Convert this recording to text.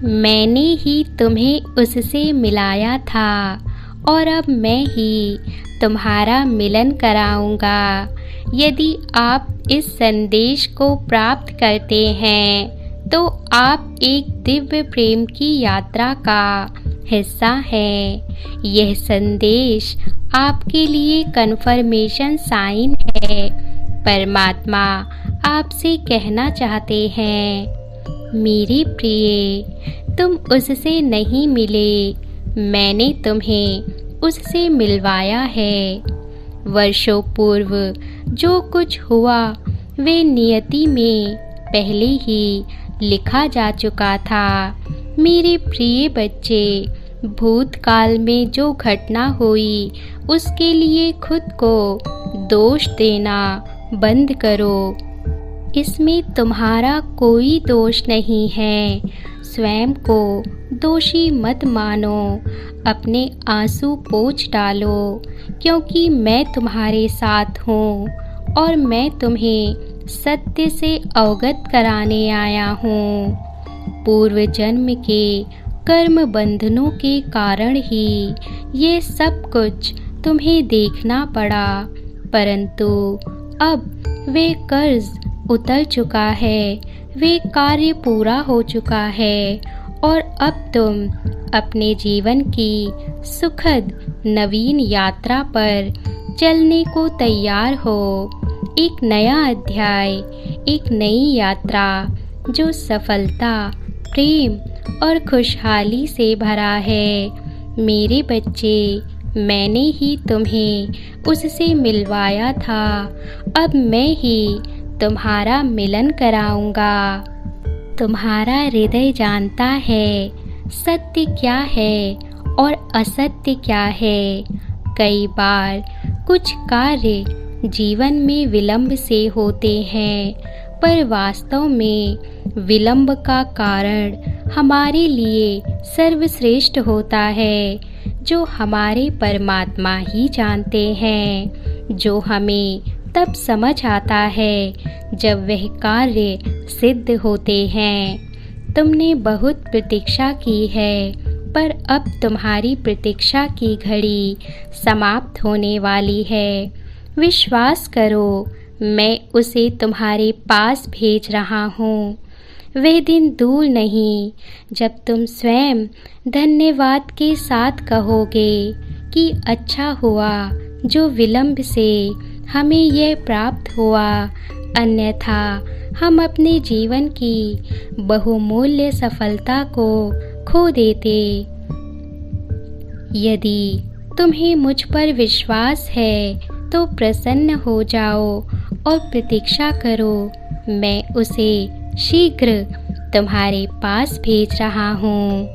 मैंने ही तुम्हें उससे मिलाया था और अब मैं ही तुम्हारा मिलन कराऊंगा। यदि आप इस संदेश को प्राप्त करते हैं तो आप एक दिव्य प्रेम की यात्रा का हिस्सा हैं। यह संदेश आपके लिए कन्फर्मेशन साइन है। परमात्मा आपसे कहना चाहते हैं, मेरे प्रिय, तुम उससे नहीं मिले, मैंने तुम्हें उससे मिलवाया है। वर्षों पूर्व जो कुछ हुआ वे नियति में पहले ही लिखा जा चुका था। मेरे प्रिय बच्चे, भूतकाल में जो घटना हुई उसके लिए खुद को दोष देना बंद करो। इसमें तुम्हारा कोई दोष नहीं है। स्वयं को दोषी मत मानो, अपने आंसू पोंछ डालो, क्योंकि मैं तुम्हारे साथ हूँ और मैं तुम्हें सत्य से अवगत कराने आया हूँ। पूर्व जन्म के कर्म बंधनों के कारण ही ये सब कुछ तुम्हें देखना पड़ा, परंतु अब वे कर्ज उतर चुका है, वे कार्य पूरा हो चुका है और अब तुम अपने जीवन की सुखद नवीन यात्रा पर चलने को तैयार हो। एक नया अध्याय, एक नई यात्रा जो सफलता, प्रेम और खुशहाली से भरा है। मेरे बच्चे, मैंने ही तुम्हें उससे मिलवाया था, अब मैं ही तुम्हारा मिलन कराऊंगा। तुम्हारा हृदय जानता है सत्य क्या है और असत्य क्या है। कई बार कुछ कार्य जीवन में विलंब से होते हैं, पर वास्तव में विलंब का कारण हमारे लिए सर्वश्रेष्ठ होता है, जो हमारे परमात्मा ही जानते हैं। जो हमें तब समझ आता है जब वह कार्य सिद्ध होते हैं। तुमने बहुत प्रतीक्षा की है, पर अब तुम्हारी प्रतीक्षा की घड़ी समाप्त होने वाली है। विश्वास करो, मैं उसे तुम्हारे पास भेज रहा हूँ। वह दिन दूर नहीं जब तुम स्वयं धन्यवाद के साथ कहोगे कि अच्छा हुआ जो विलंब से हमें यह प्राप्त हुआ, अन्यथा हम अपने जीवन की बहुमूल्य सफलता को खो देते। यदि तुम्हें मुझ पर विश्वास है तो प्रसन्न हो जाओ और प्रतीक्षा करो, मैं उसे शीघ्र तुम्हारे पास भेज रहा हूँ।